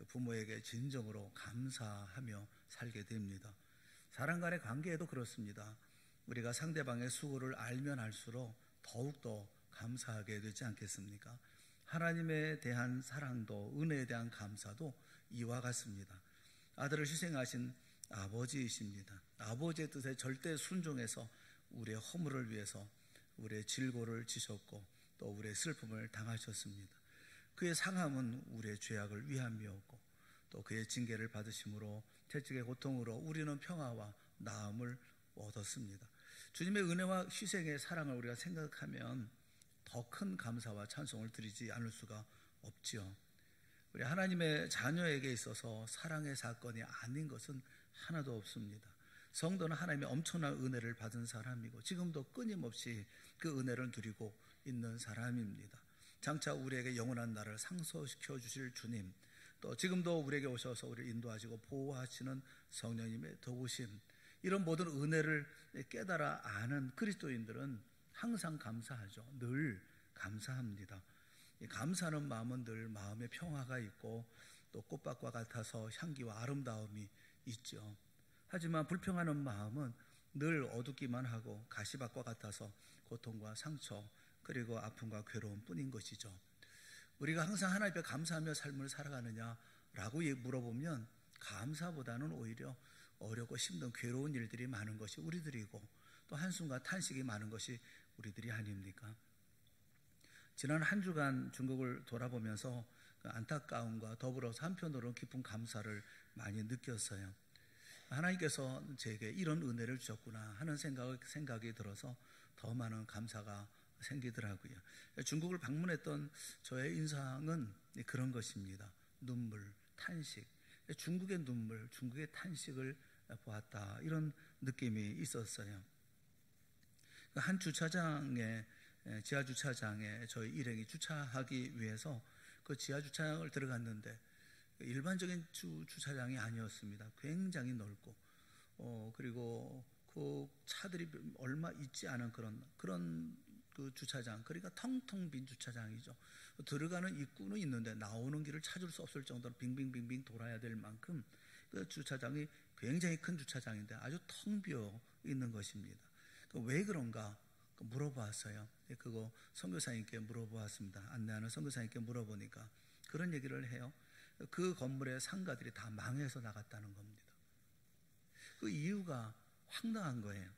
부모에게 진정으로 감사하며 살게 됩니다. 사람 간의 관계에도 그렇습니다. 우리가 상대방의 수고를 알면 알수록 더욱더 감사하게 되지 않겠습니까? 하나님에 대한 사랑도 은혜에 대한 감사도 이와 같습니다. 아들을 희생하신 아버지이십니다. 아버지의 뜻에 절대 순종해서 우리의 허물을 위해서 우리의 질고를 지셨고 또 우리의 슬픔을 당하셨습니다. 그의 상함은 우리의 죄악을 위함이었고 또 그의 징계를 받으심으로 채찍의 고통으로 우리는 평화와 나음을 얻었습니다. 주님의 은혜와 희생의 사랑을 우리가 생각하면 더 큰 감사와 찬송을 드리지 않을 수가 없지요. 우리 하나님의 자녀에게 있어서 사랑의 사건이 아닌 것은 하나도 없습니다. 성도는 하나님의 엄청난 은혜를 받은 사람이고 지금도 끊임없이 그 은혜를 누리고 있는 사람입니다. 장차 우리에게 영원한 날을 상소시켜 주실 주님, 또 지금도 우리에게 오셔서 우리를 인도하시고 보호하시는 성령님의 도우심, 이런 모든 은혜를 깨달아 아는 그리스도인들은 항상 감사하죠. 늘 감사합니다. 이 감사하는 마음은 늘 마음에 평화가 있고 또 꽃밭과 같아서 향기와 아름다움이 있죠. 하지만 불평하는 마음은 늘 어둡기만 하고 가시밭과 같아서 고통과 상처 그리고 아픔과 괴로움 뿐인 것이죠. 우리가 항상 하나님 앞에 감사하며 삶을 살아가느냐라고 물어보면 감사보다는 오히려 어렵고 힘든 괴로운 일들이 많은 것이 우리들이고 또 한숨과 탄식이 많은 것이 우리들이 아닙니까? 지난 한 주간 중국을 돌아보면서 그 안타까움과 더불어서 한편으로는 깊은 감사를 많이 느꼈어요. 하나님께서 제게 이런 은혜를 주셨구나 하는 생각이 들어서 더 많은 감사가 생기더라고요. 중국을 방문했던 저의 인상은 그런 것입니다. 눈물, 탄식, 중국의 눈물, 중국의 탄식을 보았다, 이런 느낌이 있었어요. 한 주차장에, 지하주차장에 저희 일행이 주차하기 위해서 그 지하주차장을 들어갔는데 일반적인 주차장이 아니었습니다. 굉장히 넓고 그리고 그 차들이 얼마 있지 않은 그런 그 주차장, 그러니까 텅텅 빈 주차장이죠. 들어가는 입구는 있는데 나오는 길을 찾을 수 없을 정도로 빙빙빙빙 돌아야 될 만큼 그 주차장이 굉장히 큰 주차장인데 아주 텅 비어 있는 것입니다. 왜 그런가 물어봤어요. 그거 선교사님께 물어보았습니다. 안내하는 선교사님께 물어보니까 그런 얘기를 해요. 그 건물의 상가들이 다 망해서 나갔다는 겁니다. 그 이유가 황당한 거예요.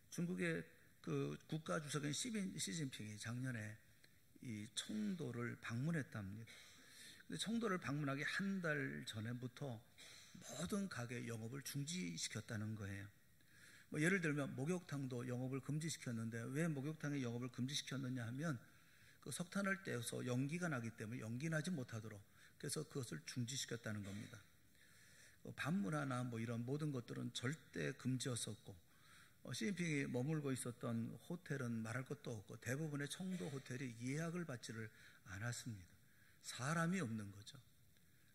중국의 그 국가주석인 시진핑이 작년에 이 청도를 방문했답니다. 근데 청도를 방문하기 한 달 전부터 모든 가게 영업을 중지시켰다는 거예요. 예를 들면 목욕탕도 영업을 금지시켰는데 왜 목욕탕의 영업을 금지시켰느냐 하면 그 석탄을 떼어서 연기가 나기 때문에 연기나지 못하도록 그래서 그것을 중지시켰다는 겁니다. 반문화나 이런 모든 것들은 절대 금지였었고 시진핑이 머물고 있었던 호텔은 말할 것도 없고 대부분의 청도 호텔이 예약을 받지를 않았습니다. 사람이 없는 거죠.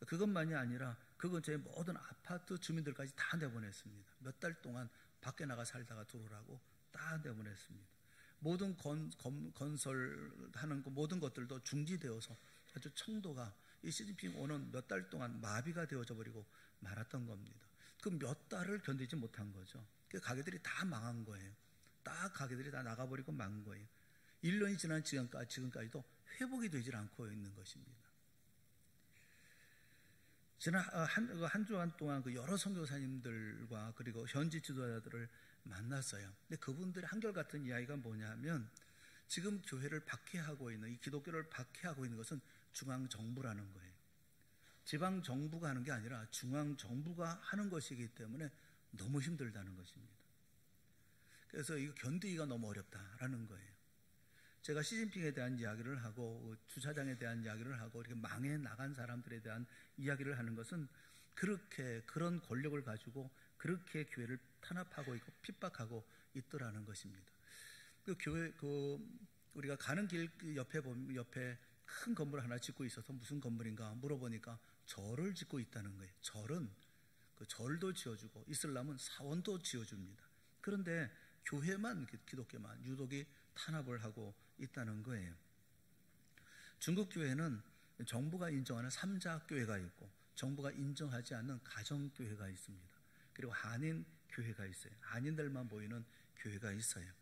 그것만이 아니라 그 근처의 모든 아파트 주민들까지 다 내보냈습니다. 몇 달 동안 밖에 나가 살다가 들어오라고 다 내보냈습니다. 모든 건설하는 모든 것들도 중지되어서 아주 청도가 이 시진핑 오는 몇 달 동안 마비가 되어져 버리고 말았던 겁니다. 그 몇 달을 견디지 못한 거죠. 그 가게들이 다 망한 거예요. 딱 가게들이 다 나가버리고 망한 거예요. 1년이 지난 지금까지도 회복이 되질 않고 있는 것입니다. 지난 한 주간 동안 그 여러 선교사님들과 그리고 현지 지도자들을 만났어요. 근데 그분들의 한결같은 이야기가 뭐냐면 지금 교회를 박해하고 있는, 이 기독교를 박해하고 있는 것은 중앙정부라는 거예요. 지방정부가 하는 게 아니라 중앙정부가 하는 것이기 때문에 너무 힘들다는 것입니다. 그래서 이거 견디기가 너무 어렵다라는 거예요. 제가 시진핑에 대한 이야기를 하고 주차장에 대한 이야기를 하고 이렇게 망해 나간 사람들에 대한 이야기를 하는 것은 그런 권력을 가지고 그렇게 교회를 탄압하고 있고 핍박하고 있더라는 것입니다. 우리가 가는 길 옆에 큰 건물 하나 짓고 있어서 무슨 건물인가 물어보니까 절을 짓고 있다는 거예요. 절은 그 절도 지어주고 이슬람은 사원도 지어줍니다. 그런데 교회만, 기독교만 유독이 탄압을 하고 있다는 거예요. 중국 교회는 정부가 인정하는 3자 교회가 있고 정부가 인정하지 않는 가정교회가 있습니다. 그리고 한인교회가 있어요. 한인들만 모이는 교회가 있어요.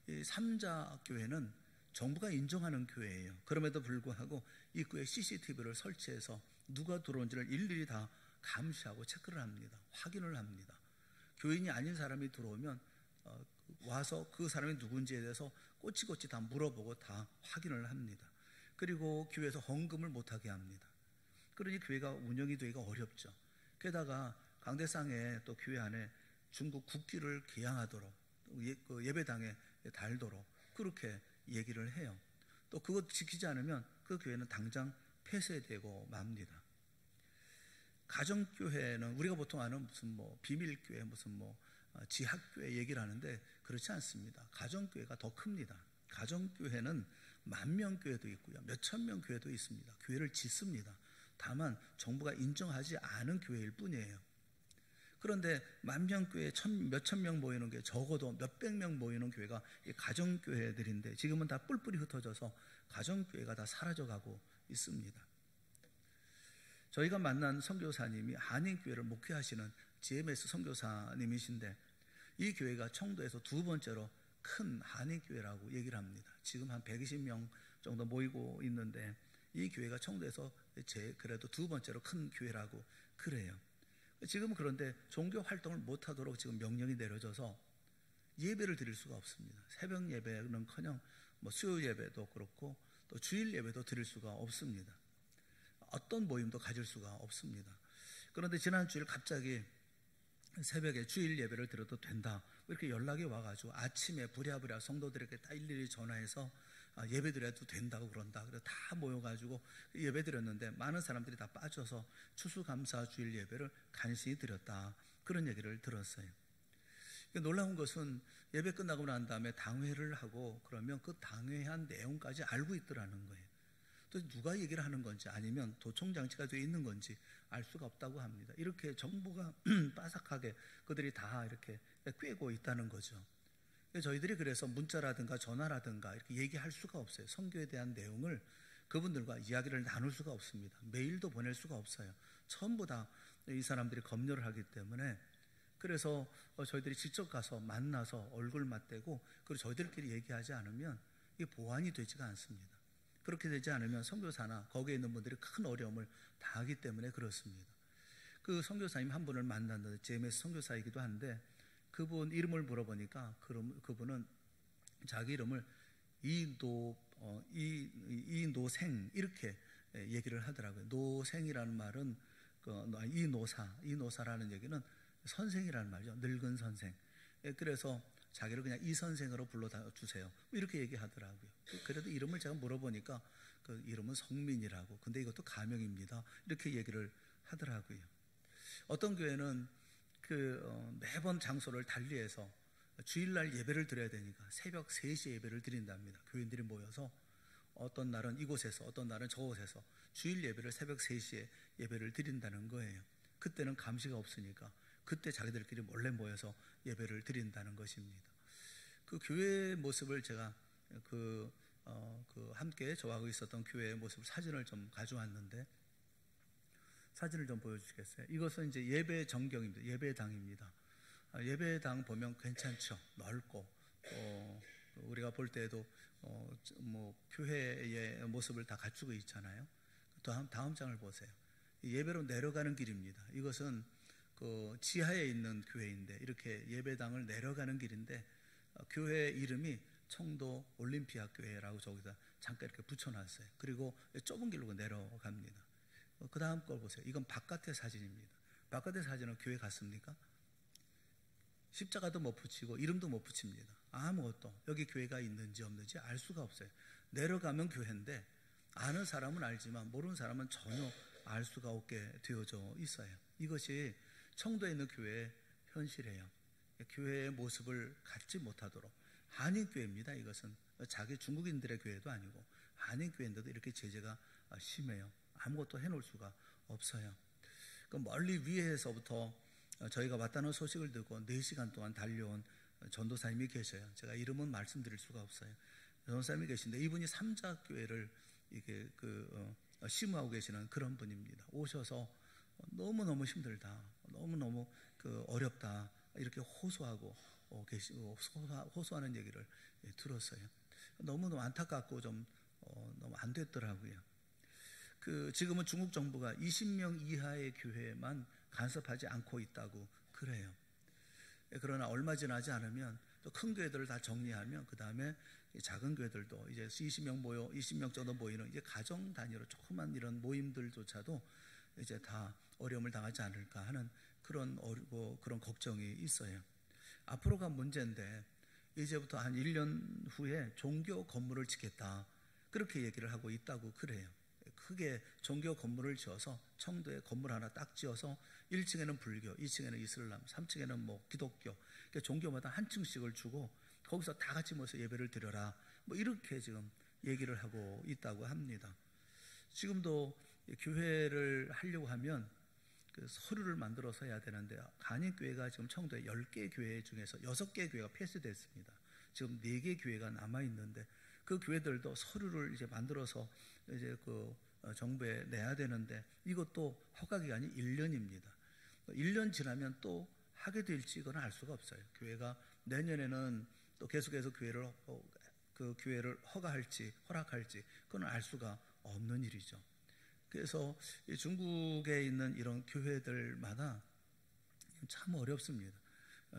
이 3자 교회는 정부가 인정하는 교회예요. 그럼에도 불구하고 입구에 CCTV를 설치해서 누가 들어온지를 일일이 다 감시하고 체크를 합니다. 확인을 합니다. 교인이 아닌 사람이 들어오면 와서 그 사람이 누군지에 대해서 꼬치꼬치 다 물어보고 다 확인을 합니다. 그리고 교회에서 헌금을 못하게 합니다. 그러니 교회가 운영이 되기가 어렵죠. 게다가 강대상에 또 교회 안에 중국 국기를 개양하도록 예배당에 달도록 그렇게 얘기를 해요. 또 그것 지키지 않으면 그 교회는 당장 폐쇄되고 맙니다. 가정교회는 우리가 보통 아는 무슨 비밀교회, 무슨 지학교회 얘기를 하는데 그렇지 않습니다. 가정교회가 더 큽니다. 가정교회는 10,000명 교회도 있고요. 몇천 명 교회도 있습니다. 교회를 짓습니다. 다만 정부가 인정하지 않은 교회일 뿐이에요. 그런데 10,000명 교회 몇천 명 모이는 교회, 적어도 몇백 명 모이는 교회가 가정교회들인데 지금은 다 뿔뿔이 흩어져서 가정교회가 다 사라져가고 있습니다. 저희가 만난 선교사님이 한인교회를 목회하시는 GMS 선교사님이신데 이 교회가 청도에서 두 번째로 큰 한인교회라고 얘기를 합니다. 지금 한 120명 정도 모이고 있는데 이 교회가 청도에서 그래도 두 번째로 큰 교회라고 그래요. 지금 그런데 종교 활동을 못하도록 지금 명령이 내려져서 예배를 드릴 수가 없습니다. 새벽 예배는커녕 수요 예배도 그렇고 또 주일 예배도 드릴 수가 없습니다. 어떤 모임도 가질 수가 없습니다. 그런데 지난 주일 갑자기 새벽에 주일 예배를 드려도 된다 이렇게 연락이 와가지고 아침에 부랴부랴 성도들에게 다 일일이 전화해서 예배 드려도 된다고 그런다. 그래서 다 모여가지고 예배 드렸는데 많은 사람들이 다 빠져서 추수감사 주일 예배를 간신히 드렸다. 그런 얘기를 들었어요. 놀라운 것은 예배 끝나고 난 다음에 당회를 하고 그러면 그 당회한 내용까지 알고 있더라는 거예요. 또 누가 얘기를 하는 건지 아니면 도청장치가 되어 있는 건지 알 수가 없다고 합니다. 이렇게 정보가 빠삭하게 그들이 다 이렇게 꿰고 있다는 거죠. 저희들이 그래서 문자라든가 전화라든가 이렇게 얘기할 수가 없어요. 선교에 대한 내용을 그분들과 이야기를 나눌 수가 없습니다. 메일도 보낼 수가 없어요. 전부 다 이 사람들이 검열을 하기 때문에 그래서 저희들이 직접 가서 만나서 얼굴 맞대고 그리고 저희들끼리 얘기하지 않으면 이게 보완이 되지가 않습니다. 그렇게 되지 않으면 선교사나 거기에 있는 분들이 큰 어려움을 당하기 때문에 그렇습니다. 그 선교사님 한 분을 만났는데 GMS 선교사이기도 한데 그분 이름을 물어보니까 그분은 자기 이름을 이노생 이렇게 얘기를 하더라고요. 노생이라는 말은 이노사라는 얘기는 선생이라는 말이죠. 늙은 선생. 그래서 자기를 그냥 이 선생으로 불러주세요. 이렇게 얘기하더라고요. 그래도 이름을 제가 물어보니까 그 이름은 성민이라고. 근데 이것도 가명입니다. 이렇게 얘기를 하더라고요. 어떤 교회는 매번 장소를 달리해서 주일날 예배를 드려야 되니까 새벽 3시에 예배를 드린답니다. 교인들이 모여서 어떤 날은 이곳에서 어떤 날은 저곳에서 주일 예배를 새벽 3시에 예배를 드린다는 거예요. 그때는 감시가 없으니까 그때 자기들끼리 몰래 모여서 예배를 드린다는 것입니다. 그 교회의 모습을 제가 함께 저하고 있었던 교회의 모습 사진을 좀 가져왔는데 사진을 좀 보여주시겠어요? 이것은 이제 예배 정경입니다. 예배당입니다. 예배당 보면 괜찮죠. 넓고 우리가 볼 때에도 교회의 모습을 다 갖추고 있잖아요. 다음 장을 보세요. 예배로 내려가는 길입니다. 이것은 그 지하에 있는 교회인데 이렇게 예배당을 내려가는 길인데 교회 이름이 청도 올림피아 교회라고 저기다 잠깐 이렇게 붙여놨어요. 그리고 좁은 길로 내려갑니다. 그 다음 걸 보세요. 이건 바깥의 사진입니다. 바깥의 사진은 교회 갔습니까? 십자가도 못 붙이고 이름도 못 붙입니다. 아무것도 여기 교회가 있는지 없는지 알 수가 없어요. 내려가면 교회인데 아는 사람은 알지만 모르는 사람은 전혀 알 수가 없게 되어져 있어요. 이것이 청도에 있는 교회의 현실이에요. 교회의 모습을 갖지 못하도록 한인교회입니다. 이것은 자기 중국인들의 교회도 아니고 한인교회인데도 이렇게 제재가 심해요. 아무것도 해놓을 수가 없어요. 멀리 위에서부터 저희가 왔다는 소식을 듣고 4시간 동안 달려온 전도사님이 계셔요. 제가 이름은 말씀드릴 수가 없어요. 전도사님이 계신데 이분이 삼자교회를 이게 심우하고 계시는 그런 분입니다. 오셔서 너무너무 힘들다, 너무너무 어렵다, 이렇게 호소하고 계시고 호소하는 얘기를 들었어요. 너무너무 안타깝고 좀 너무 안 됐더라고요. 지금은 중국 정부가 20명 이하의 교회만 간섭하지 않고 있다고 그래요. 그러나 얼마 지나지 않으면 또 큰 교회들을 다 정리하면 그 다음에 작은 교회들도 이제 20명 정도 모이는 이제 가정 단위로 조그만 이런 모임들조차도 이제 다 어려움을 당하지 않을까 하는 그런 걱정이 있어요. 앞으로가 문제인데 이제부터 한 1년 후에 종교 건물을 짓겠다, 그렇게 얘기를 하고 있다고 그래요. 크게 종교 건물을 지어서 청도에 건물 하나 딱 지어서 1층에는 불교, 2층에는 이슬람, 3층에는 뭐 기독교, 그러니까 종교마다 한 층씩을 주고 거기서 다 같이 모여서 예배를 드려라, 뭐 이렇게 지금 얘기를 하고 있다고 합니다. 지금도 교회를 하려고 하면 서류를 만들어서 해야 되는데, 간익교회가 지금 청도에 10개 교회 중에서 6개 교회가 폐쇄됐습니다. 지금 4개 교회가 남아있는데 그 교회들도 서류를 이제 만들어서 이제 정부에 내야 되는데 이것도 허가 기간이 1년입니다. 1년 지나면 또 하게 될지 이건 알 수가 없어요. 교회가 내년에는 또 계속해서 교회를 허락할지 그건 알 수가 없는 일이죠. 그래서 중국에 있는 이런 교회들마다 참 어렵습니다.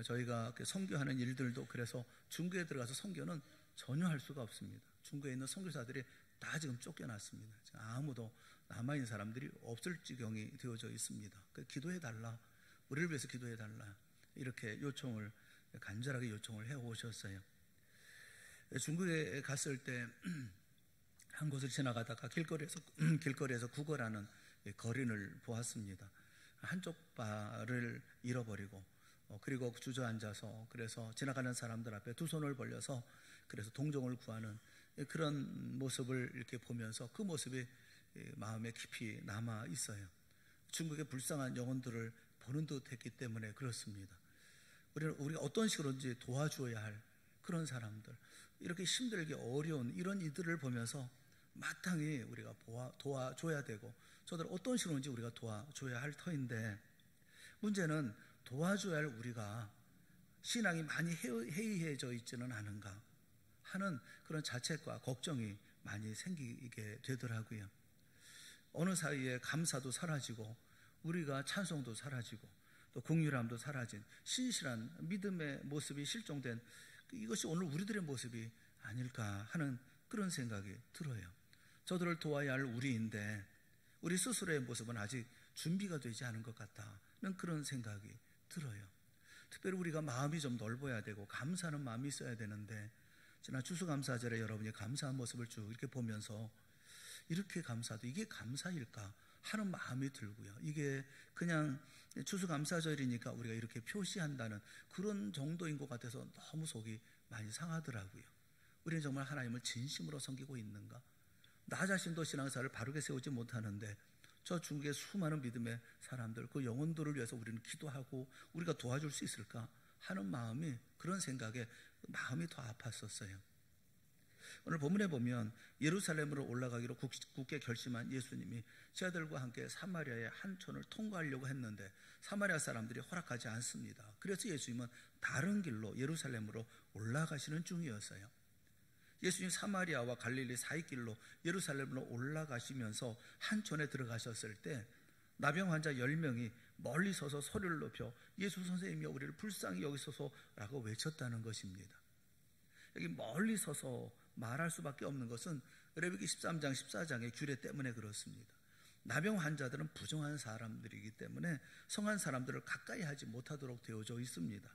저희가 선교하는 일들도 그래서 중국에 들어가서 선교는 전혀 할 수가 없습니다. 중국에 있는 선교사들이 다 지금 쫓겨났습니다. 아무도 남아있는 사람들이 없을 지경이 되어져 있습니다. 기도해달라, 우리를 위해서 기도해달라, 이렇게 간절하게 요청을 해오셨어요. 중국에 갔을 때 한 곳을 지나가다가 길거리에서 구걸하는 거린을 보았습니다. 한쪽 발을 잃어버리고 그리고 주저앉아서, 그래서 지나가는 사람들 앞에 두 손을 벌려서 그래서 동정을 구하는 그런 모습을 이렇게 보면서 그 모습이 마음에 깊이 남아 있어요. 중국의 불쌍한 영혼들을 보는 듯 했기 때문에 그렇습니다. 우리가 어떤 식으로든지 도와줘야 할 그런 사람들, 이렇게 힘들게 어려운 이런 이들을 보면서 마땅히 우리가 도와줘야 되고, 저들 어떤 식으로든지 우리가 도와줘야 할 터인데, 문제는 도와줘야 할 우리가 신앙이 많이 해이해져 있지는 않은가 하는 그런 자책과 걱정이 많이 생기게 되더라고요. 어느 사이에 감사도 사라지고 우리가 찬송도 사라지고 또 긍휼함도 사라진 신실한 믿음의 모습이 실종된, 이것이 오늘 우리들의 모습이 아닐까 하는 그런 생각이 들어요. 저들을 도와야 할 우리인데 우리 스스로의 모습은 아직 준비가 되지 않은 것 같다는 그런 생각이 들어요. 특별히 우리가 마음이 좀 넓어야 되고 감사하는 마음이 있어야 되는데, 지난 추수감사절에 여러분이 감사한 모습을 쭉 이렇게 보면서 이렇게 감사도 이게 감사일까 하는 마음이 들고요. 이게 그냥 추수감사절이니까 우리가 이렇게 표시한다는 그런 정도인 것 같아서 너무 속이 많이 상하더라고요. 우리는 정말 하나님을 진심으로 섬기고 있는가? 나 자신도 신앙사를 바르게 세우지 못하는데 저 중국의 수많은 믿음의 사람들, 그 영혼들을 위해서 우리는 기도하고 우리가 도와줄 수 있을까 하는 마음이, 그런 생각에 마음이 더 아팠었어요. 오늘 본문에 보면 예루살렘으로 올라가기로 굳게 결심한 예수님이 제자들과 함께 사마리아의 한 촌을 통과하려고 했는데 사마리아 사람들이 허락하지 않습니다. 그래서 예수님은 다른 길로 예루살렘으로 올라가시는 중이었어요. 예수님 사마리아와 갈릴리 사이길로 예루살렘으로 올라가시면서 한 촌에 들어가셨을 때 나병 환자 10명이 멀리 서서 소리를 높여 예수 선생님이여 우리를 불쌍히 여기소서라고 외쳤다는 것입니다. 여기 멀리 서서 말할 수밖에 없는 것은 레위기 13장 14장의 규례 때문에 그렇습니다. 나병 환자들은 부정한 사람들이기 때문에 성한 사람들을 가까이 하지 못하도록 되어져 있습니다.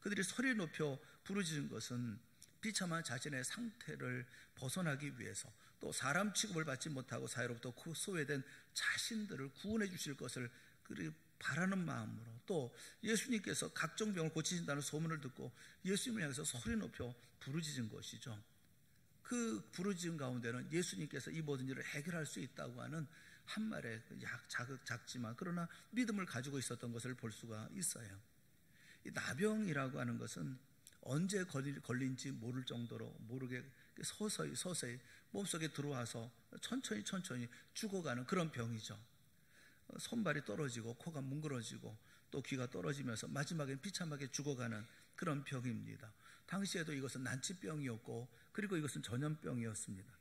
그들이 소리 높여 부르짖은 것은 비참한 자신의 상태를 벗어나기 위해서, 또 사람 취급을 받지 못하고 사회로부터 소외된 자신들을 구원해 주실 것을 바라는 마음으로, 또 예수님께서 각종 병을 고치신다는 소문을 듣고 예수님을 향해서 소리 높여 부르짖은 것이죠. 그 부르짖음 가운데는 예수님께서 이 모든 일을 해결할 수 있다고 하는 한 말의 작지만 그러나 믿음을 가지고 있었던 것을 볼 수가 있어요. 이 나병이라고 하는 것은 언제 걸린지 모를 정도로 모르게 서서히 몸속에 들어와서 천천히 죽어가는 그런 병이죠. 손발이 떨어지고 코가 뭉그러지고 또 귀가 떨어지면서 마지막엔 비참하게 죽어가는 그런 병입니다. 당시에도 이것은 난치병이었고 그리고 이것은 전염병이었습니다.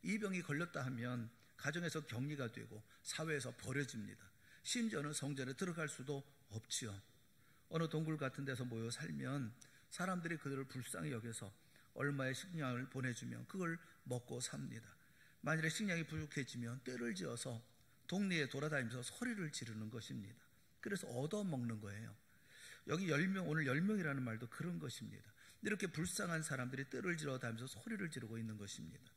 이 병이 걸렸다 하면 가정에서 격리가 되고 사회에서 버려집니다. 심지어는 성전에 들어갈 수도 없지요. 어느 동굴 같은 데서 모여 살면 사람들이 그들을 불쌍히 여겨서 얼마의 식량을 보내주면 그걸 먹고 삽니다. 만일에 식량이 부족해지면 떼를 지어서 동네에 돌아다니면서 소리를 지르는 것입니다. 그래서 얻어먹는 거예요. 여기 10명, 오늘 10명이라는 말도 그런 것입니다. 이렇게 불쌍한 사람들이 떼를 지러 다니면서 소리를 지르고 있는 것입니다.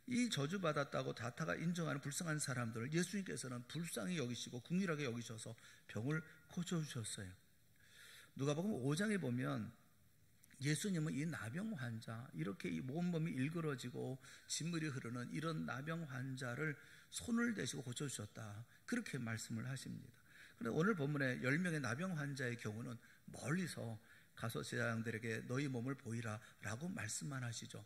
이 저주받았다고 다타가 인정하는 불쌍한 사람들을 예수님께서는 불쌍히 여기시고 긍휼하게 여기셔서 병을 고쳐주셨어요. 누가복음 5장에 보면 예수님은 이 나병 환자, 이렇게 이 온몸이 일그러지고 진물이 흐르는 이런 나병 환자를 손을 대시고 고쳐주셨다, 그렇게 말씀을 하십니다. 그런데 오늘 본문에 10명의 나병 환자의 경우는 멀리서 가서 제사장들에게 너희 몸을 보이라 라고 말씀만 하시죠.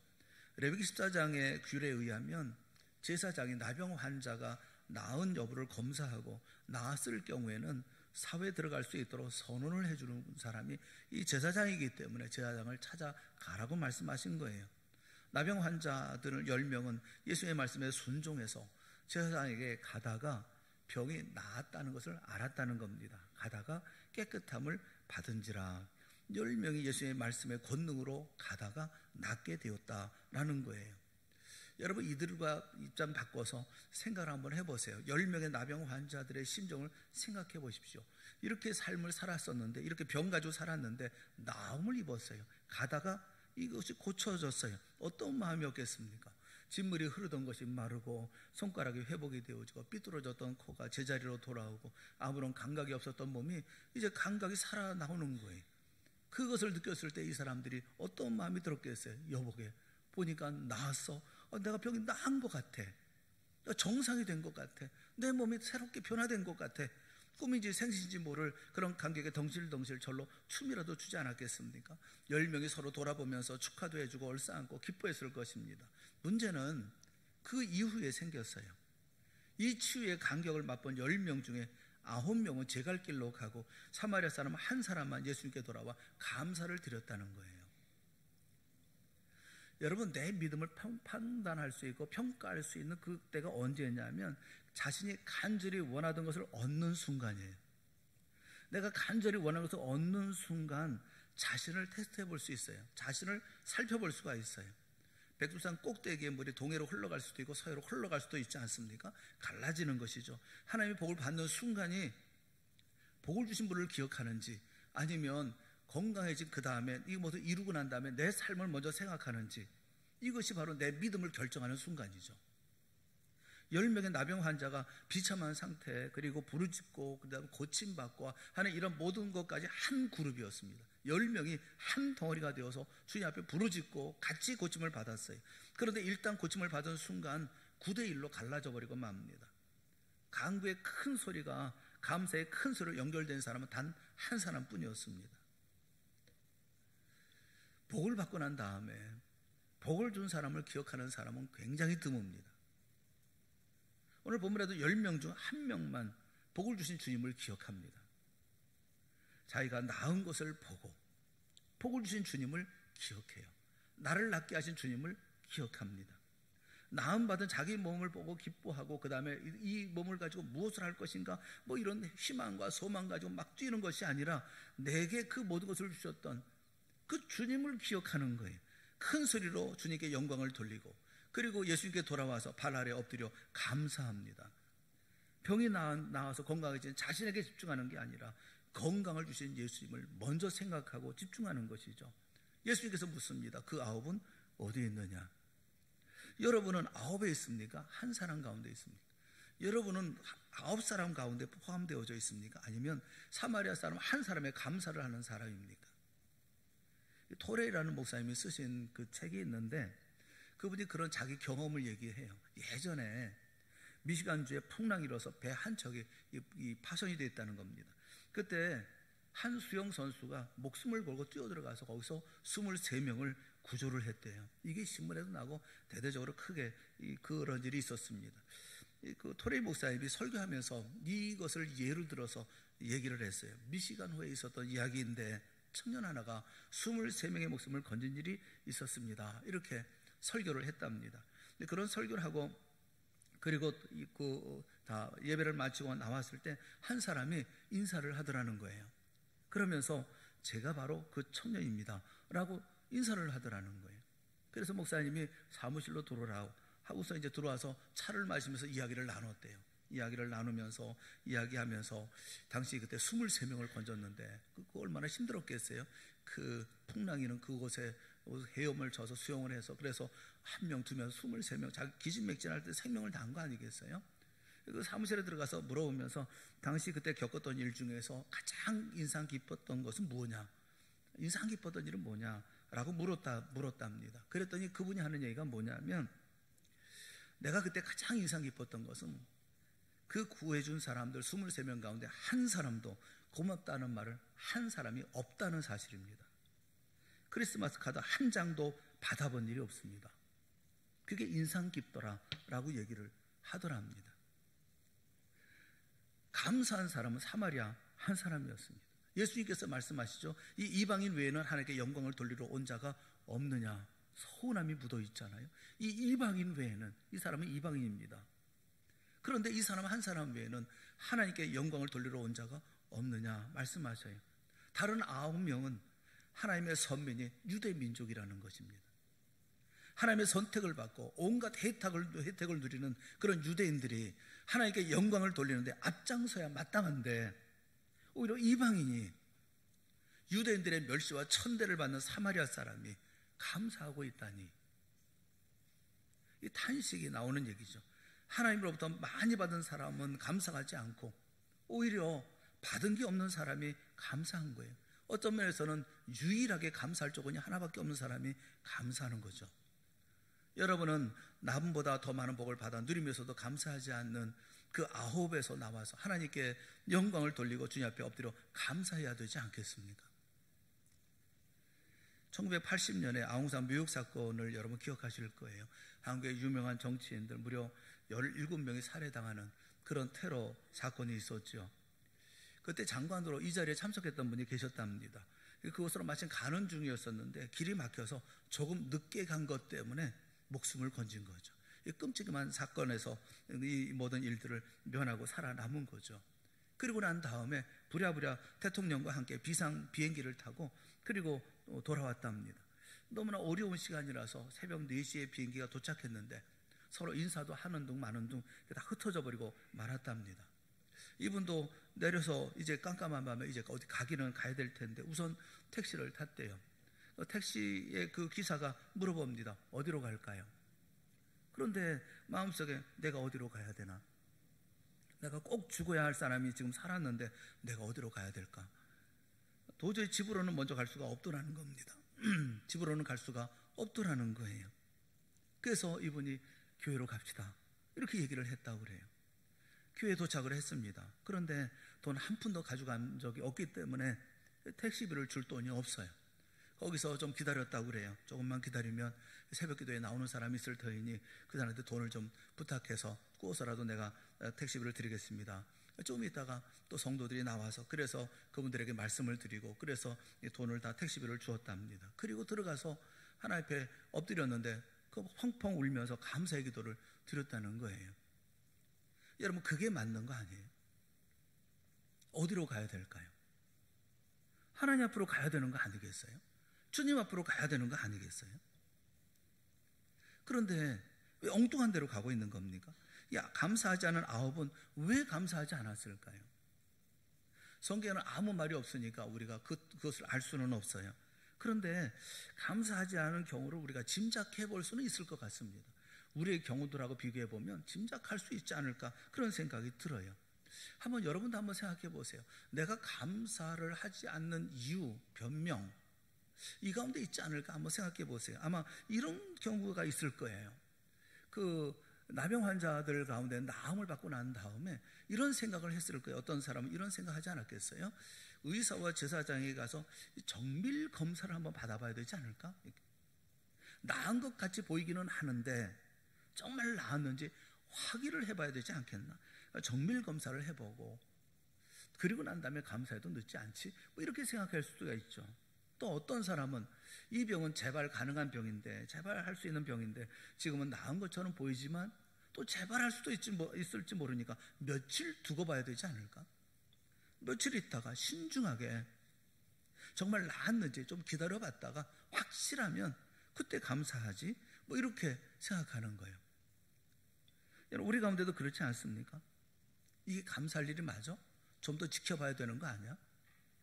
레위기 14장의 규례에 의하면 제사장이 나병 환자가 나은 여부를 검사하고 나았을 경우에는 사회에 들어갈 수 있도록 선언을 해주는 사람이 이 제사장이기 때문에 제사장을 찾아가라고 말씀하신 거예요. 나병 환자들 10명은 예수의 말씀에 순종해서 제사장에게 가다가 병이 나았다는 것을 알았다는 겁니다. 가다가 깨끗함을 받은지라 10명이 예수의 말씀의 권능으로 가다가 낫게 되었다라는 거예요. 여러분, 이들과 입장 바꿔서 생각을 한번 해보세요. 10명의 나병 환자들의 심정을 생각해 보십시오. 이렇게 삶을 살았었는데, 이렇게 병 가지고 살았는데 나음을 입었어요. 가다가 이것이 고쳐졌어요. 어떤 마음이었겠습니까? 진물이 흐르던 것이 마르고 손가락이 회복이 되어지고 삐뚤어졌던 코가 제자리로 돌아오고 아무런 감각이 없었던 몸이 이제 감각이 살아나오는 거예요. 그것을 느꼈을 때 이 사람들이 어떤 마음이 들었겠어요? 여보게 보니까 나았어. 내가 병이 나은 것 같아. 정상이 된 것 같아. 내 몸이 새롭게 변화된 것 같아. 꿈인지 생신인지 모를 그런 감격에 덩실덩실 절로 춤이라도 추지 않았겠습니까? 10명이 서로 돌아보면서 축하도 해주고 얼싸안고 기뻐했을 것입니다. 문제는 그 이후에 생겼어요. 이 치유의 감격을 맛본 10명 중에 9명은 제 갈 길로 가고 사마리아 사람 한 사람만 예수님께 돌아와 감사를 드렸다는 거예요. 여러분, 내 믿음을 판단할 수 있고 평가할 수 있는 그때가 언제냐면 자신이 간절히 원하던 것을 얻는 순간이에요. 내가 간절히 원하는 것을 얻는 순간 자신을 테스트해 볼 수 있어요. 자신을 살펴볼 수가 있어요. 백두산 꼭대기의 물이 동해로 흘러갈 수도 있고 서해로 흘러갈 수도 있지 않습니까? 갈라지는 것이죠. 하나님의 복을 받는 순간이 복을 주신 분을 기억하는지, 아니면 건강해진 그 다음에 이 모두 이루고 난 다음에 내 삶을 먼저 생각하는지, 이것이 바로 내 믿음을 결정하는 순간이죠. 10명의 나병 환자가 비참한 상태, 그리고 부르짖고 그 다음에 고침받고 하는 이런 모든 것까지 한 그룹이었습니다. 10명이 한 덩어리가 되어서 주님 앞에 부르짖고 같이 고침을 받았어요. 그런데 일단 고침을 받은 순간 9대1로 갈라져 버리고 맙니다. 강구의 큰 소리가 감사의 큰 소리로 연결된 사람은 단 한 사람뿐이었습니다. 복을 받고 난 다음에 복을 준 사람을 기억하는 사람은 굉장히 드뭅니다. 오늘 본문에도 10명 중 1명만 복을 주신 주님을 기억합니다. 자기가 나은 것을 보고 복을 주신 주님을 기억해요. 나를 낫게 하신 주님을 기억합니다. 나음받은 자기 몸을 보고 기뻐하고 그 다음에 이 몸을 가지고 무엇을 할 것인가, 뭐 이런 희망과 소망 가지고 막 뛰는 것이 아니라 내게 그 모든 것을 주셨던 그 주님을 기억하는 거예요. 큰 소리로 주님께 영광을 돌리고, 그리고 예수님께 돌아와서 발 아래 엎드려 감사합니다. 병이 나와서 건강해진 자신에게 집중하는 게 아니라 건강을 주신 예수님을 먼저 생각하고 집중하는 것이죠. 예수님께서 묻습니다. 그 9은 어디에 있느냐? 여러분은 9에 있습니까? 한 사람 가운데 있습니까? 여러분은 9사람 가운데 포함되어져 있습니까? 아니면 사마리아 사람 한 사람의 감사를 하는 사람입니까? 토레이라는 목사님이 쓰신 그 책이 있는데 그분이 그런 자기 경험을 얘기해요. 예전에 미시간주에 풍랑이 일어서 배 한 척이 파손이 되어 있다는 겁니다. 그때 한 수영 선수가 목숨을 걸고 뛰어들어가서 거기서 23명을 구조를 했대요. 이게 신문에도 나고 대대적으로 크게 그런 일이 있었습니다. 그 토레이 목사님이 설교하면서 이것을 예로 들어서 얘기를 했어요. 미시간호에 있었던 이야기인데 청년 하나가 23명의 목숨을 건진 일이 있었습니다. 이렇게 설교를 했답니다. 그런 설교를 하고 그리고 다 예배를 마치고 나왔을 때 한 사람이 인사를 하더라는 거예요. 그러면서 제가 바로 그 청년입니다 라고 인사를 하더라는 거예요. 그래서 목사님이 사무실로 들어오라고 하고서 이제 들어와서 차를 마시면서 이야기를 나눴대요. 이야기를 나누면서 이야기하면서 당시 그때 23명을 건졌는데 그거 얼마나 힘들었겠어요. 그 풍랑이는 그곳에 헤엄을 쳐서 수영을 해서 그래서 한 명, 두 명, 23명 자기 기진맥진할 때 생명을 다한 거 아니겠어요? 그 사무실에 들어가서 물어보면서 당시 그때 겪었던 일 중에서 가장 인상 깊었던 것은 뭐냐? 인상 깊었던 일은 뭐냐? 라고 물었답니다. 그랬더니 그분이 하는 얘기가 뭐냐면 내가 그때 가장 인상 깊었던 것은 그 구해준 사람들 23명 가운데 한 사람도 고맙다는 말을 한 사람이 없다는 사실입니다. 크리스마스 카드 한 장도 받아본 일이 없습니다. 그게 인상 깊더라라고 얘기를 하더랍니다. 감사한 사람은 사마리아 한 사람이었습니다. 예수님께서 말씀하시죠. 이 이방인 외에는 하나님께 영광을 돌리러 온 자가 없느냐. 서운함이 묻어 있잖아요. 이 이방인 외에는, 이 사람은 이방인입니다. 그런데 이 사람 한 사람 외에는 하나님께 영광을 돌리러 온 자가 없느냐 말씀하셔요. 다른 9명은 하나님의 선민이 유대 민족이라는 것입니다. 하나님의 선택을 받고 온갖 혜택을 누리는 그런 유대인들이 하나님께 영광을 돌리는데 앞장서야 마땅한데 오히려 이방인이 유대인들의 멸시와 천대를 받는 사마리아 사람이 감사하고 있다니, 이 탄식이 나오는 얘기죠. 하나님으로부터 많이 받은 사람은 감사하지 않고 오히려 받은 게 없는 사람이 감사한 거예요. 어떤 면에서는 유일하게 감사할 조건이 하나밖에 없는 사람이 감사하는 거죠. 여러분은 남보다 더 많은 복을 받아 누리면서도 감사하지 않는 그 9에서 나와서 하나님께 영광을 돌리고 주님 앞에 엎드려 감사해야 되지 않겠습니까? 1980년에 아웅산 묘역 사건을 여러분 기억하실 거예요. 한국의 유명한 정치인들 무려 17명이 살해당하는 그런 테러 사건이 있었죠. 그때 장관으로 이 자리에 참석했던 분이 계셨답니다. 그곳으로 마침 가는 중이었었는데 길이 막혀서 조금 늦게 간 것 때문에 목숨을 건진 거죠. 이 끔찍한 사건에서 이 모든 일들을 면하고 살아남은 거죠. 그리고 난 다음에 부랴부랴 대통령과 함께 비상 비행기를 타고 그리고 돌아왔답니다. 너무나 어려운 시간이라서 새벽 4시에 비행기가 도착했는데 서로 인사도 하는 둥 마는 둥 다 흩어져 버리고 말았답니다. 이분도 내려서 이제 깜깜한 밤에 이제 어디 가기는 가야 될 텐데 우선 택시를 탔대요. 택시의 그 기사가 물어봅니다. 어디로 갈까요? 그런데 마음속에 내가 어디로 가야 되나? 내가 꼭 죽어야 할 사람이 지금 살았는데 내가 어디로 가야 될까? 도저히 집으로는 먼저 갈 수가 없더라는 겁니다. 집으로는 갈 수가 없더라는 거예요. 그래서 이분이 교회로 갑시다 이렇게 얘기를 했다고 그래요. 교회에 도착을 했습니다. 그런데 돈 한 푼도 가져간 적이 없기 때문에 택시비를 줄 돈이 없어요. 거기서 좀 기다렸다고 그래요. 조금만 기다리면 새벽 기도에 나오는 사람이 있을 터이니 그 사람한테 돈을 좀 부탁해서 꾸어서라도 내가 택시비를 드리겠습니다. 좀 있다가 또 성도들이 나와서 그래서 그분들에게 말씀을 드리고 그래서 이 돈을 다 택시비를 주었답니다. 그리고 들어가서 하나님 앞에 엎드렸는데 그 펑펑 울면서 감사의 기도를 드렸다는 거예요. 여러분 그게 맞는 거 아니에요? 어디로 가야 될까요? 하나님 앞으로 가야 되는 거 아니겠어요? 주님 앞으로 가야 되는 거 아니겠어요? 그런데 왜 엉뚱한 데로 가고 있는 겁니까? 감사하지 않은 9은 왜 감사하지 않았을까요? 성경에는 아무 말이 없으니까 우리가 그것을 알 수는 없어요. 그런데 감사하지 않은 경우를 우리가 짐작해 볼 수는 있을 것 같습니다. 우리의 경우들하고 비교해 보면 짐작할 수 있지 않을까 그런 생각이 들어요. 한번 여러분도 한번 생각해 보세요. 내가 감사를 하지 않는 이유, 변명 이 가운데 있지 않을까 한번 생각해 보세요. 아마 이런 경우가 있을 거예요. 그 나병 환자들 가운데 나음을 받고 난 다음에 이런 생각을 했을 거예요. 어떤 사람은 이런 생각하지 않았겠어요? 의사와 제사장에 가서 정밀 검사를 한번 받아봐야 되지 않을까? 나은 것 같이 보이기는 하는데 정말 나았는지 확인을 해봐야 되지 않겠나? 정밀 검사를 해보고 그리고 난 다음에 감사해도 늦지 않지? 뭐 이렇게 생각할 수가 있죠. 또 어떤 사람은 이 병은 재발 가능한 병인데, 재발할 수 있는 병인데 지금은 나은 것처럼 보이지만 또 재발할 수도 있을지 모르니까 며칠 두고 봐야 되지 않을까? 며칠 있다가 신중하게 정말 나았는지 좀 기다려봤다가 확실하면 그때 감사하지, 뭐 이렇게 생각하는 거예요. 여러분, 우리 가운데도 그렇지 않습니까? 이게 감사할 일이 맞아? 좀 더 지켜봐야 되는 거 아니야?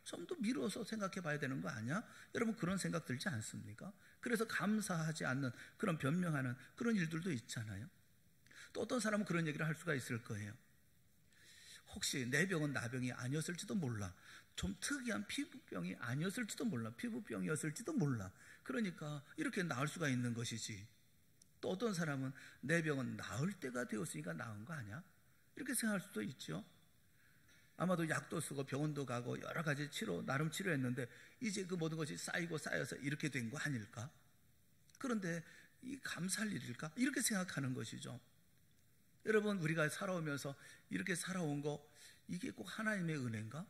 좀 더 미뤄서 생각해 봐야 되는 거 아니야? 여러분, 그런 생각 들지 않습니까? 그래서 감사하지 않는, 그런 변명하는 그런 일들도 있잖아요. 또 어떤 사람은 그런 얘기를 할 수가 있을 거예요. 혹시 내 병은 나병이 아니었을지도 몰라. 좀 특이한 피부병이 아니었을지도 몰라. 피부병이었을지도 몰라. 그러니까 이렇게 나을 수가 있는 것이지. 또 어떤 사람은 내 병은 나을 때가 되었으니까 나은 거 아니야? 이렇게 생각할 수도 있죠. 아마도 약도 쓰고 병원도 가고 여러 가지 나름 치료했는데 이제 그 모든 것이 쌓이고 쌓여서 이렇게 된 거 아닐까? 그런데 이 감사할 일일까? 이렇게 생각하는 것이죠. 여러분, 우리가 살아오면서 이렇게 살아온 거, 이게 꼭 하나님의 은혜인가?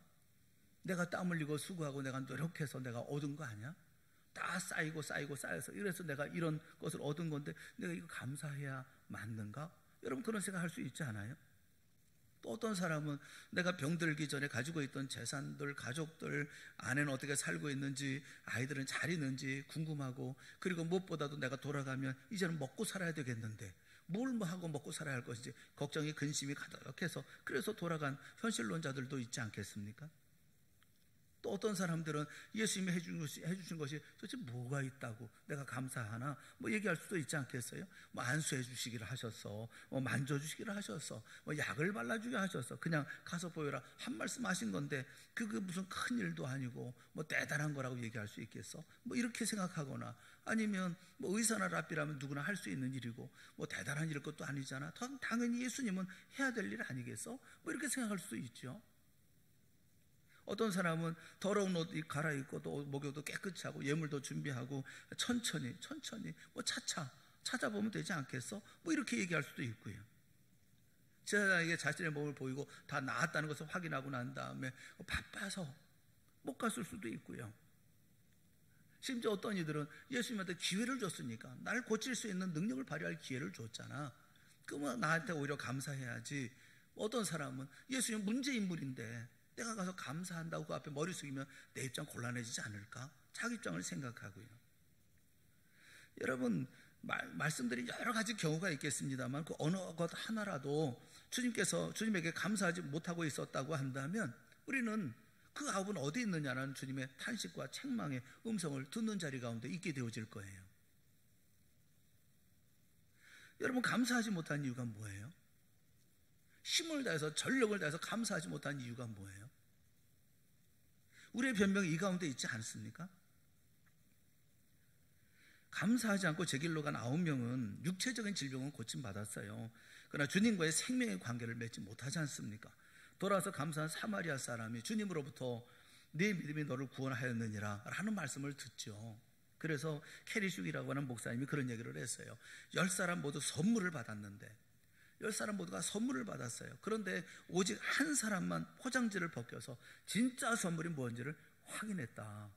내가 땀 흘리고 수고하고 내가 노력해서 내가 얻은 거 아니야? 다 쌓이고 쌓여서 이래서 내가 이런 것을 얻은 건데 내가 이거 감사해야 맞는가? 여러분, 그런 생각할 수 있지 않아요? 또 어떤 사람은 내가 병들기 전에 가지고 있던 재산들, 가족들, 아내는 어떻게 살고 있는지, 아이들은 잘 있는지 궁금하고, 그리고 무엇보다도 내가 돌아가면 이제는 먹고 살아야 되겠는데 뭘 하고 먹고 살아야 할 것인지 걱정이, 근심이 가득해서 그래서 돌아간 현실론자들도 있지 않겠습니까? 또 어떤 사람들은 예수님이 해주신 것이 도대체 뭐가 있다고 내가 감사하나? 뭐 얘기할 수도 있지 않겠어요? 뭐 안수해 주시기를 하셨어, 뭐 만져주시기를 하셨어, 뭐 약을 발라주게 하셨어. 그냥 가서 보여라 한 말씀 하신 건데 그게 무슨 큰 일도 아니고 뭐 대단한 거라고 얘기할 수 있겠어? 뭐 이렇게 생각하거나, 아니면 뭐 의사나 랍비라면 누구나 할 수 있는 일이고 뭐 대단한 일일 것도 아니잖아. 당연히 예수님은 해야 될 일 아니겠어? 뭐 이렇게 생각할 수도 있죠. 어떤 사람은 더러운 옷 갈아입고 또 목욕도 깨끗이 하고 예물도 준비하고 천천히 뭐 차차 찾아보면 되지 않겠어? 뭐 이렇게 얘기할 수도 있고요. 제자에게 자신의 몸을 보이고 다 나았다는 것을 확인하고 난 다음에 바빠서 못 갔을 수도 있고요. 심지어 어떤 이들은 예수님한테 기회를 줬으니까, 나를 고칠 수 있는 능력을 발휘할 기회를 줬잖아. 그러면 나한테 오히려 감사해야지. 어떤 사람은 예수님 문제인물인데 내가 가서 감사한다고 그 앞에 머리 숙이면 내 입장 곤란해지지 않을까? 자기 입장을 생각하고요. 여러분, 말씀드린 여러 가지 경우가 있겠습니다만 그 어느 것 하나라도 주님에게 감사하지 못하고 있었다고 한다면 우리는 그 아홉은 어디 있느냐는 주님의 탄식과 책망의 음성을 듣는 자리 가운데 있게 되어질 거예요. 여러분, 감사하지 못한 이유가 뭐예요? 힘을 다해서, 전력을 다해서 감사하지 못한 이유가 뭐예요? 우리의 변명이 이 가운데 있지 않습니까? 감사하지 않고 제 길로 간 9명은 육체적인 질병은 고침받았어요. 그러나 주님과의 생명의 관계를 맺지 못하지 않습니까? 돌아와서 감사한 사마리아 사람이 주님으로부터 네 믿음이 너를 구원하였느니라 라는 말씀을 듣죠. 그래서 캐리슈기라고 하는 목사님이 그런 얘기를 했어요. 10사람 모두 선물을 받았는데 10사람 모두가 선물을 받았어요. 그런데 오직 한 사람만 포장지를 벗겨서 진짜 선물이 뭔지를 확인했다.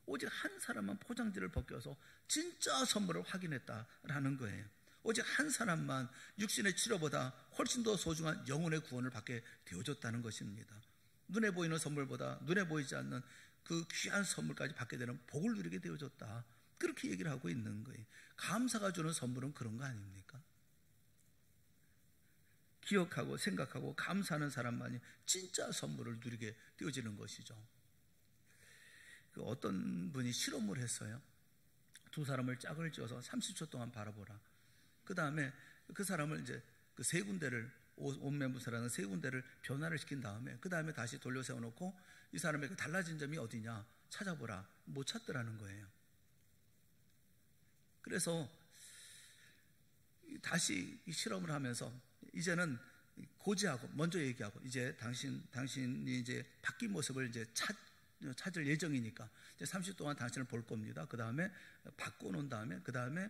오직 한 사람만 포장지를 벗겨서 진짜 선물을 확인했다라는 거예요. 오직 한 사람만 육신의 치료보다 훨씬 더 소중한 영혼의 구원을 받게 되어졌다는 것입니다. 눈에 보이는 선물보다 눈에 보이지 않는 그 귀한 선물까지 받게 되는 복을 누리게 되어졌다. 그렇게 얘기를 하고 있는 거예요. 감사가 주는 선물은 그런 거 아닙니까? 기억하고 생각하고 감사하는 사람만이 진짜 선물을 누리게 되어지는 것이죠. 어떤 분이 실험을 했어요. 두 사람을 짝을 지어서 30초 동안 바라보라. 그 다음에 그 사람을 이제 그 세 군데를, 옷매무새라는 세 군데를 변화를 시킨 다음에 그 다음에 다시 돌려 세워놓고 이 사람에게 달라진 점이 어디냐 찾아보라. 못 찾더라는 거예요. 그래서 다시 이 실험을 하면서 이제는 고지하고 먼저 얘기하고, 이제 당신이 이제 바뀐 모습을 이제 찾을 예정이니까 이제 30일 동안 당신을 볼 겁니다. 그 다음에 바꿔놓은 다음에 그 다음에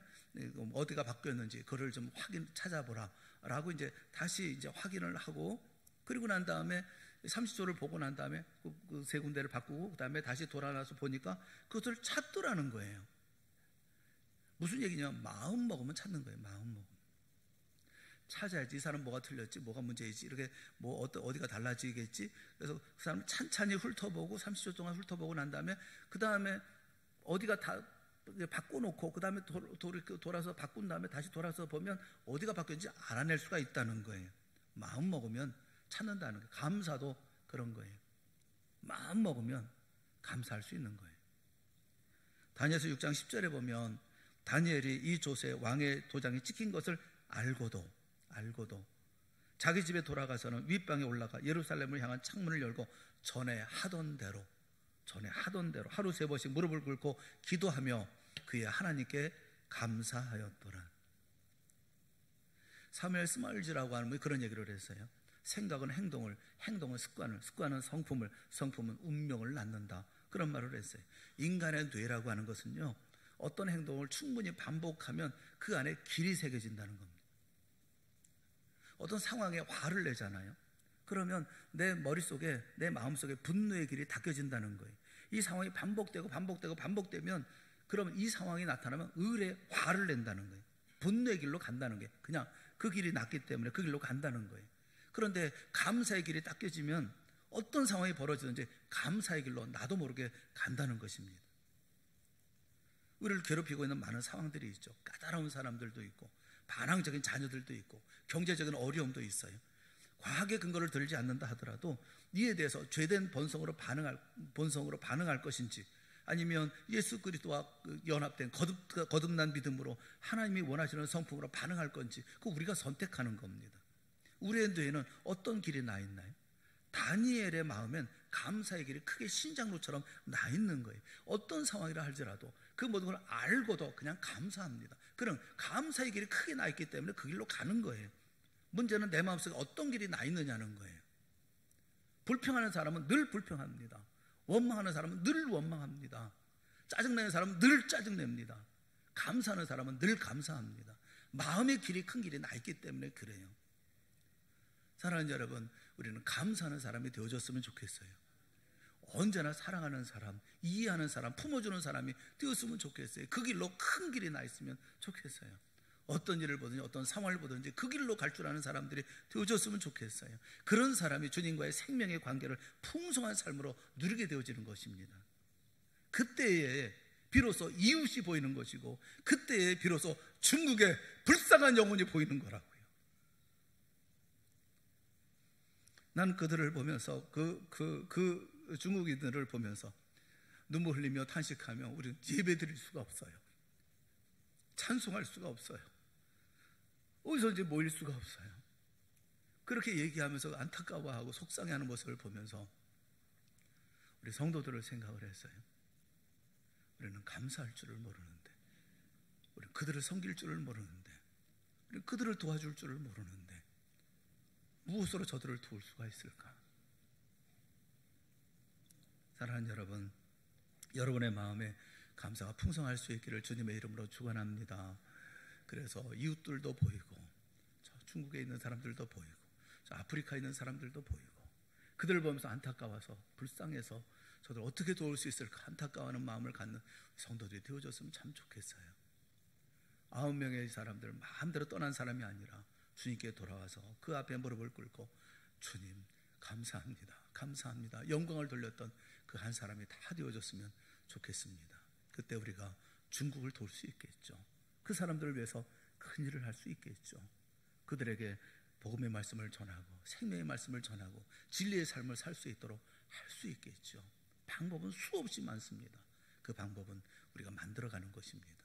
어디가 바뀌었는지 그걸 좀 찾아보라 라고 이제 다시 이제 확인을 하고, 그리고 난 다음에 30조를 보고 난 다음에 그 세 군데를 바꾸고 그 다음에 다시 돌아와서 보니까 그것을 찾더라는 거예요. 무슨 얘기냐면 마음 먹으면 찾는 거예요. 마음 먹으면 찾아야지. 이 사람 뭐가 틀렸지, 뭐가 문제이지, 이렇게 뭐 어디가 달라지겠지. 그래서 그 사람 찬찬히 훑어보고 30초 동안 훑어보고 난 다음에 그 다음에 어디가 다 바꿔놓고 그 다음에 돌아서 바꾼 다음에 다시 돌아서 보면 어디가 바뀌었는지 알아낼 수가 있다는 거예요. 마음 먹으면 찾는다는 거예요. 감사도 그런 거예요. 마음 먹으면 감사할 수 있는 거예요. 다니엘서 6장 10절에 보면 다니엘이 이 돛에 왕의 도장이 찍힌 것을 알고도 자기 집에 돌아가서는 윗방에 올라가 예루살렘을 향한 창문을 열고 전에 하던 대로 하루 3번씩 무릎을 꿇고 기도하며 그의 하나님께 감사하였더라. 사무엘 스마일즈라고 하는 분이 그런 얘기를 했어요. 생각은 행동은 습관은 성품은 운명을 낳는다. 그런 말을 했어요. 인간의 뇌라고 하는 것은요, 어떤 행동을 충분히 반복하면 그 안에 길이 새겨진다는 겁니다. 어떤 상황에 화를 내잖아요. 그러면 내 머릿속에, 내 마음속에 분노의 길이 닦여진다는 거예요. 이 상황이 반복되면 그러면 이 상황이 나타나면 을에 화를 낸다는 거예요. 분노의 길로 간다는 게 그냥 그 길이 낫기 때문에 그 길로 간다는 거예요. 그런데 감사의 길이 닦여지면 어떤 상황이 벌어지든지 감사의 길로 나도 모르게 간다는 것입니다. 우리를 괴롭히고 있는 많은 상황들이 있죠. 까다로운 사람들도 있고 반항적인 자녀들도 있고 경제적인 어려움도 있어요. 과학의 근거를 들지 않는다 하더라도 이에 대해서 죄된 본성으로 반응할 것인지, 아니면 예수 그리스도와 연합된 거듭난 믿음으로 하나님이 원하시는 성품으로 반응할 건지, 그거 우리가 선택하는 겁니다. 우리의 뇌에는 어떤 길이 나 있나요? 다니엘의 마음엔 감사의 길이 크게 신장로처럼 나 있는 거예요. 어떤 상황이라 할지라도 그 모든 걸 알고도 그냥 감사합니다. 그럼 감사의 길이 크게 나 있기 때문에 그 길로 가는 거예요. 문제는 내 마음속에 어떤 길이 나 있느냐는 거예요. 불평하는 사람은 늘 불평합니다. 원망하는 사람은 늘 원망합니다. 짜증내는 사람은 늘 짜증냅니다. 감사하는 사람은 늘 감사합니다. 마음의 길이 큰 길이 나 있기 때문에 그래요. 사랑하는 여러분, 우리는 감사하는 사람이 되어줬으면 좋겠어요. 언제나 사랑하는 사람, 이해하는 사람, 품어주는 사람이 되었으면 좋겠어요. 그 길로 큰 길이 나 있으면 좋겠어요. 어떤 일을 보든지 어떤 상황을 보든지 그 길로 갈 줄 아는 사람들이 되어줬으면 좋겠어요. 그런 사람이 주님과의 생명의 관계를 풍성한 삶으로 누리게 되어지는 것입니다. 그때에 비로소 이웃이 보이는 것이고, 그때에 비로소 중국의 불쌍한 영혼이 보이는 거라고요. 난 그들을 보면서 그 중국인들을 보면서 눈물 흘리며 탄식하며 우리는 예배드릴 수가 없어요. 찬송할 수가 없어요. 어디서 이제 모일 수가 없어요. 그렇게 얘기하면서 안타까워하고 속상해하는 모습을 보면서 우리 성도들을 생각을 했어요. 우리는 감사할 줄을 모르는데, 우리는 그들을 섬길 줄을 모르는데, 우리는 그들을 도와줄 줄을 모르는데 무엇으로 저들을 도울 수가 있을까? 사랑하는 여러분, 여러분의 마음에 감사가 풍성할 수 있기를 주님의 이름으로 축원합니다. 그래서 이웃들도 보이고, 저 중국에 있는 사람들도 보이고, 저 아프리카에 있는 사람들도 보이고, 그들을 보면서 안타까워서 불쌍해서 저들 어떻게 도울 수 있을까 안타까워하는 마음을 갖는 성도들이 되어줬으면 참 좋겠어요. 9명의 사람들 마음대로 떠난 사람이 아니라 주님께 돌아와서 그 앞에 무릎을 꿇고 주님 감사합니다, 감사합니다, 영광을 돌렸던 그 한 사람이 다 되어줬으면 좋겠습니다. 그때 우리가 중국을 도울 수 있겠죠. 그 사람들을 위해서 큰 일을 할 수 있겠죠. 그들에게 복음의 말씀을 전하고 생명의 말씀을 전하고 진리의 삶을 살 수 있도록 할 수 있겠죠. 방법은 수없이 많습니다. 그 방법은 우리가 만들어가는 것입니다.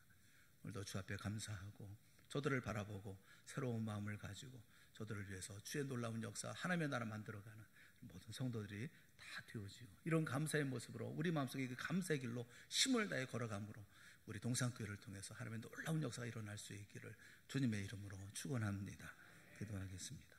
오늘도 주 앞에 감사하고 저들을 바라보고 새로운 마음을 가지고 저들을 위해서 주의 놀라운 역사, 하나님의 나라 만들어가는 모든 성도들이 다 되어지고, 이런 감사의 모습으로 우리 마음속에 그 감사의 길로 힘을 다해 걸어감으로 우리 동산교회를 통해서 하나님의 놀라운 역사가 일어날 수 있기를 주님의 이름으로 축원합니다. 기도하겠습니다.